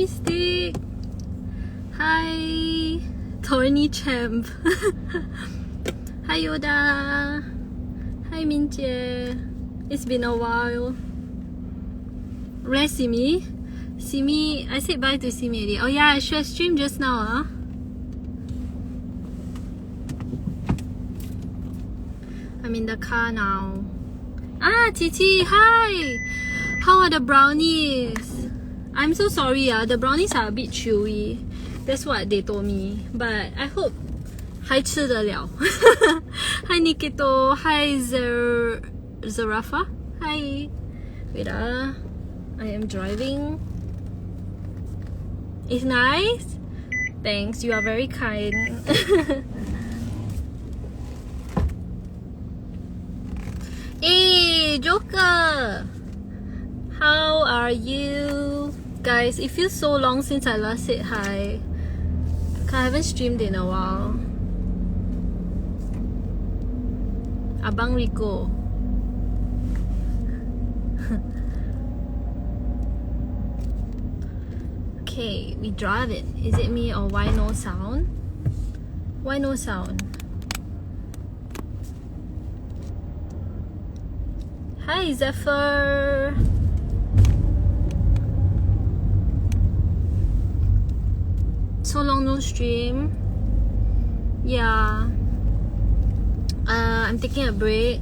Mystic. Hi, Tony Champ. Hi, Yoda. Hi, Minjie. It's been a while. Where's Simi? Simi, I said bye to Simi already. Oh yeah, I should have streamed just now. I'm in the car now. Ah, Titi, hi! How are the brownies? I'm so sorry, the brownies are a bit chewy. That's what they told me. But I hope 还吃得了. Hi Nikito, hi Zarafa, hi. Wait, I am driving. It's nice? Thanks, you are very kind. Hey, Joker! How are you? Guys, it feels so long since I last said hi. I haven't streamed in a while. Abang Rico. Okay, we drive it. Is it me or why no sound? Why no sound? Hi Zephyr. So long no stream. Yeah. I'm taking a break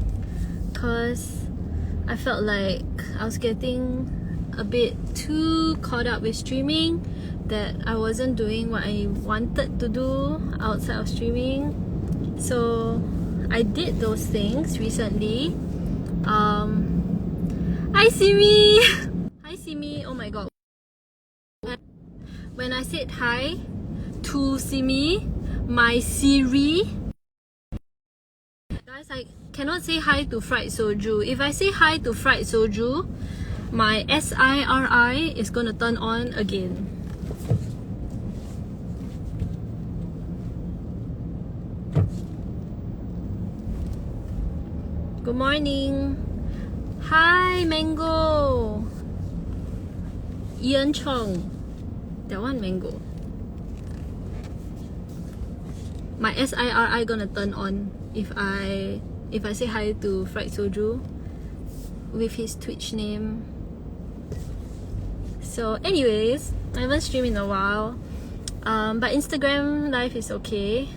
because I felt like I was getting a bit too caught up with streaming, that I wasn't doing what I wanted to do outside of streaming. So I did those things recently. Hi Simi! Hi Simi! Oh my god. When I said hi to Simi, my Siri, guys, I cannot say hi to fried soju. If I say hi to fried soju, my SIRI is gonna turn on again. Good morning. Hi Mango. Ian Chong. That one Mango. My SIRI gonna turn on if I say hi to fried soju with his Twitch name. So anyways, I haven't streamed in a while, but Instagram live is okay.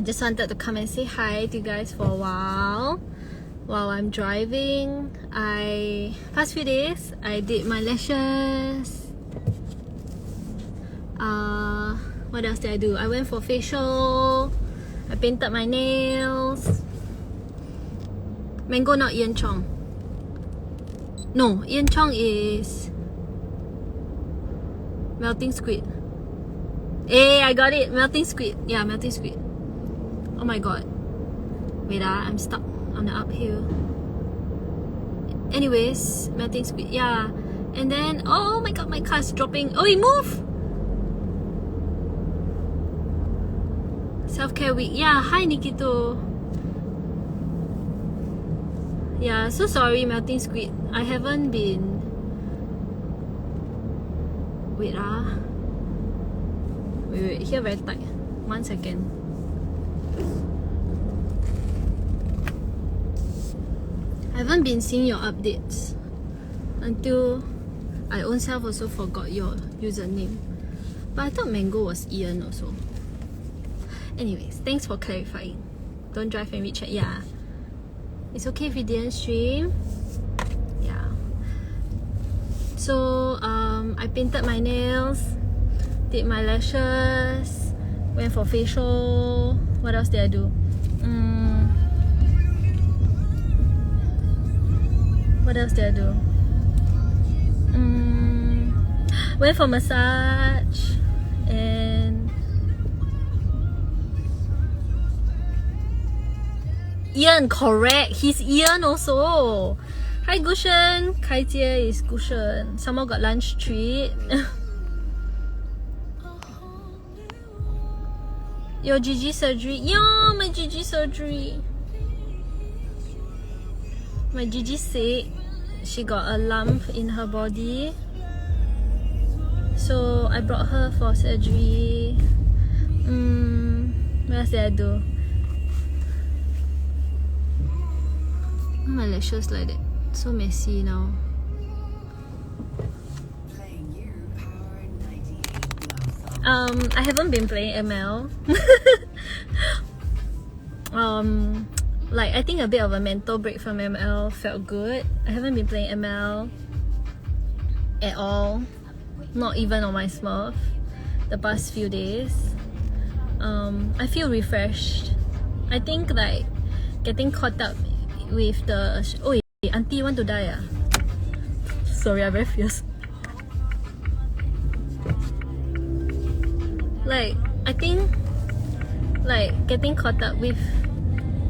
Just wanted to come and say hi to you guys for a while I'm driving. Past few days I did my lashes. What else did I do? I went for facial. I painted my nails. Mango, not Ian Chong. No, Ian Chong is Melting Squid. Hey, I got it. Melting Squid. Yeah, Melting Squid. Oh my god. Wait, I'm stuck on the uphill. Anyways, Melting Squid. Yeah. And then, oh my god, my car is dropping. Oh, it moved! Self-care week. Yeah, hi Nikito. Yeah, so sorry Melting Squid. I haven't been... Wait, Wait, here very tight. 1 second. I haven't been seeing your updates until I own self also forgot your username. But I thought Mango was Ian also. Anyways, thanks for clarifying. Don't drive and reach it. Yeah. It's okay if you didn't stream. Yeah. So I painted my nails, did my lashes, went for facial. What else did I do? What else did I do? Went for massage and Ian, correct. He's Ian also. Hi Gushen. Kai Jie is Gushen. Someone got lunch treat. Your GG surgery. Yeah, my GG surgery. My GG sick. She got a lump in her body. So I brought her for surgery. What else did I do? My lashes like that, so messy now. I haven't been playing ML. Like I think a bit of a mental break from ML felt good. I haven't been playing ML at all, not even on my Smurf, the past few days. I feel refreshed. I think like getting caught up with the auntie, you want to die? Sorry, I'm very fierce. Like I think like getting caught up with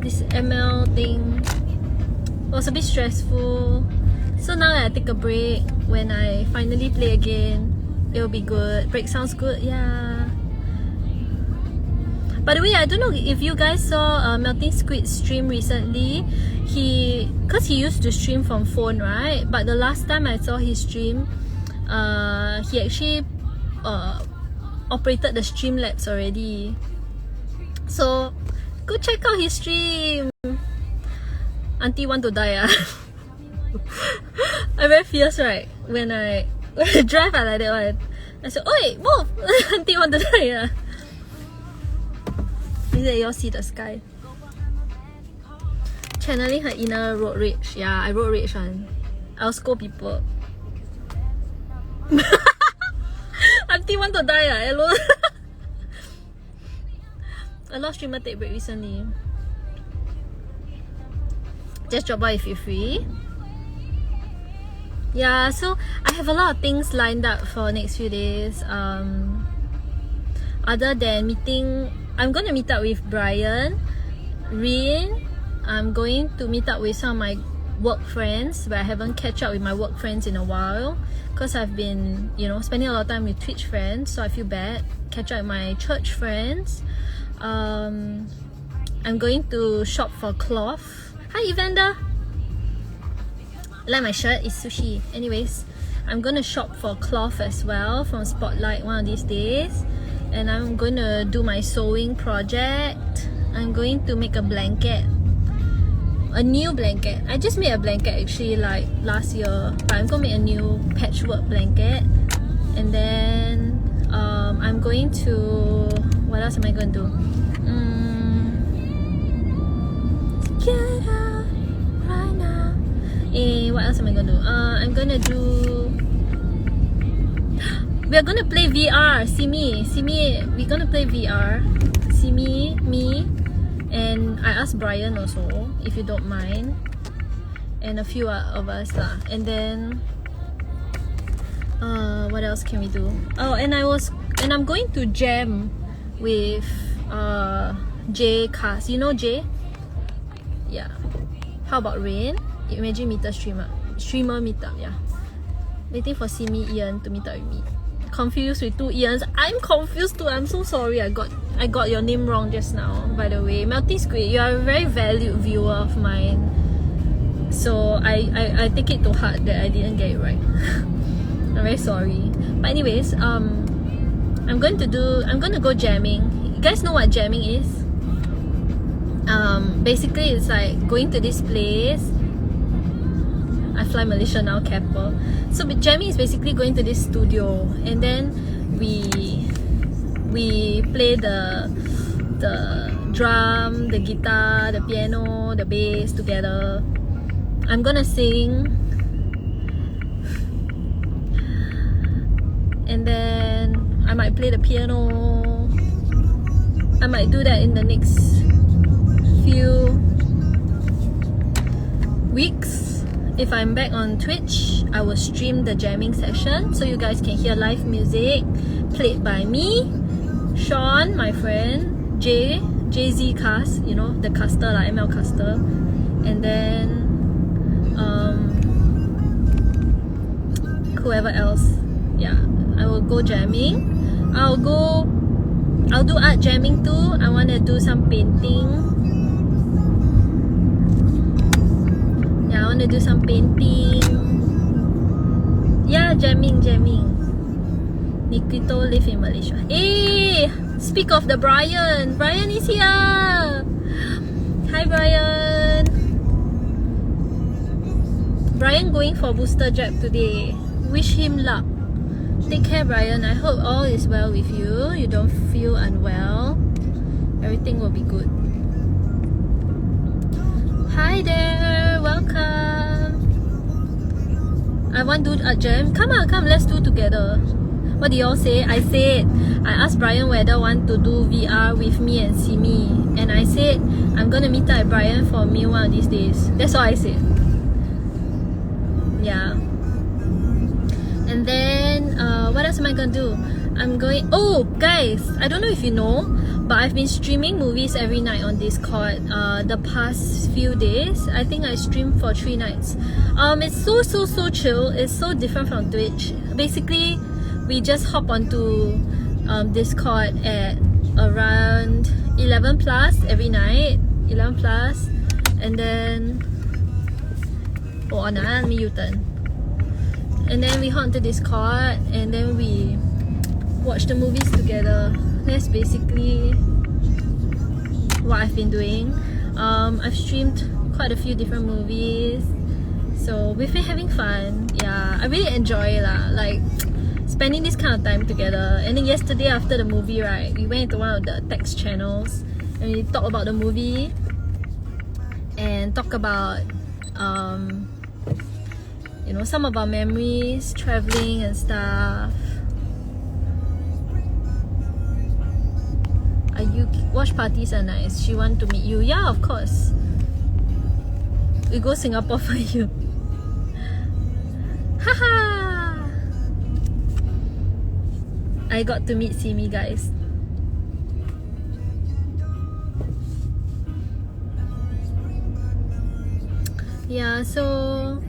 this ML thing was a bit stressful. So now that I take a break, when I finally play again, it'll be good. Break sounds good, yeah. By the way, I don't know if you guys saw Melting Squid stream recently. Cause he used to stream from phone, right? But the last time I saw his stream, he actually operated the Streamlabs already. So go check out his stream. Auntie want to die. I'm very fierce, right? When I drive, I like that one. I said, "Oi, move!" Auntie want to die. Is that you all see the sky? Channeling her inner road rage. Yeah, I road rage one. I'll scold people. Auntie want to die. Hello. A lot of streamer take break recently. Just drop by if you're free. Yeah, so I have a lot of things lined up for next few days. Other than meeting, I'm gonna meet up with Brian, Rin. I'm going to meet up with some of my work friends, but I haven't catch up with my work friends in a while because I've been, spending a lot of time with Twitch friends, so I feel bad. Catch up with my church friends. I'm going to shop for cloth. Hi Evander. Like my shirt, it's sushi. Anyways, I'm gonna shop for cloth as well from Spotlight one of these days. And I'm gonna do my sewing project. I'm going to make a blanket. A new blanket. I just made a blanket actually like last year, but I'm gonna make a new patchwork blanket. And then I'm going to, what else am I going to do? Get out right now. What else am I gonna do? I'm gonna do, we're gonna play VR. See me, we're gonna play VR. See me, and I asked Brian also if you don't mind, and a few of us lah. And then what else can we do? Oh, and I'm going to jam with Jay Cast. You know Jay? Yeah. How about Rain? Imagine streamer meetup. Yeah. Waiting for Simi Ian to meet up with me. Confused with two Ians. I'm confused too. I'm so sorry. I got your name wrong just now. By the way, Melting Squid, you are a very valued viewer of mine. So I take it to heart that I didn't get it right. I'm very sorry. But anyways, I'm gonna go jamming. You guys know what jamming is? Basically it's like going to this place. I fly Malaysia now, Keppel. So jamming is basically going to this studio, and then we play the drum, the guitar, the piano, the bass together. I'm gonna sing, and then I might play the piano. I might do that in the next few weeks. If I'm back on Twitch, I will stream the jamming session so you guys can hear live music played by me, Sean, my friend, JZ Cast, the caster, like ML caster, and then whoever else. Yeah, I will go jamming. I'll do art jamming too. I want to do some painting. Yeah, I want to do some painting. Yeah, jamming. Nikito live in Malaysia. Hey! Speak of the Brian. Brian is here! Hi Brian! Brian going for booster jab today. Wish him luck. Take care Brian. I hope all is well with you. You don't feel unwell. Everything will be good. Hi there! Welcome! I want to do a jam. Come on, come, let's do together. What do y'all say? I said, I asked Brian whether want to do VR with me and Simi. And I said, I'm gonna meet up with Brian for a meal one of these days. That's all I said. Yeah. And then, what else am I gonna do? I'm going... Oh, guys, I don't know if you know, but I've been streaming movies every night on Discord the past few days. I think I streamed for 3 nights. It's so chill. It's so different from Twitch. Basically, we just hop onto Discord at around 11 plus every night. 11 plus. And then... Oh, let me U-turn. And then we hop onto Discord and then we watch the movies together. That's basically what I've been doing. I've streamed quite a few different movies, so we've been having fun. Yeah, I really enjoy it lah, like spending this kind of time together. And then yesterday after the movie, right, we went into one of the text channels and we talked about the movie and talk about you know, some of our memories, traveling and stuff. Watch parties are nice. She want to meet you. Yeah, of course. We go Singapore for you. Haha. I got to meet Simi, guys. Yeah, so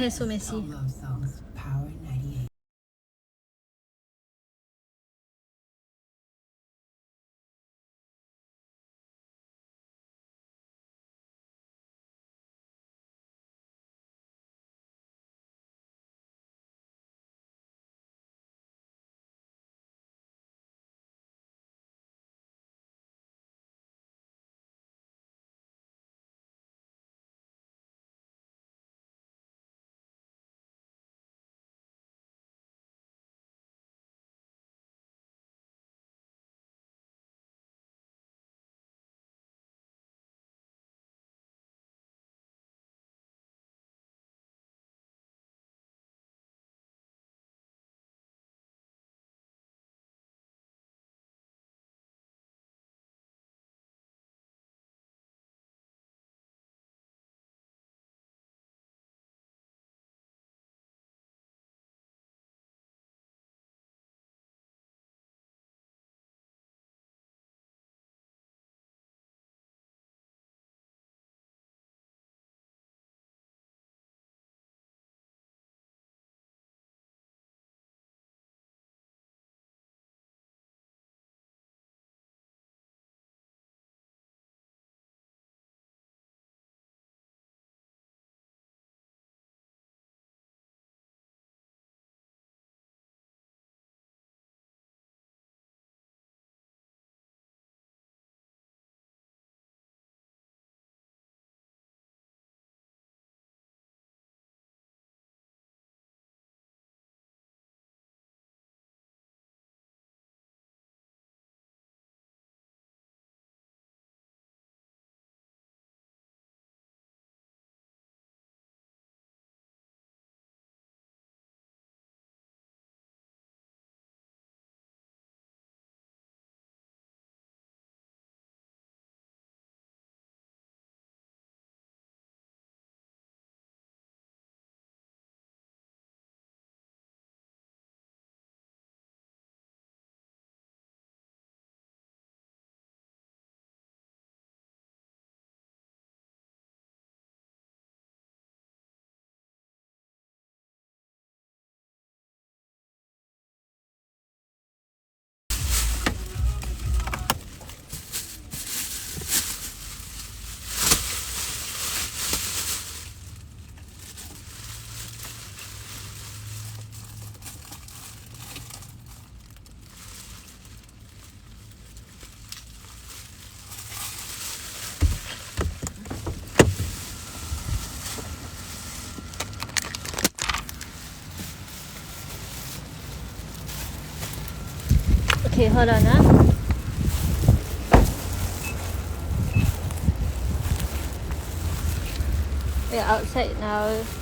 It's so messy. Love songs, Power 98. Okay, hold on. We're outside now.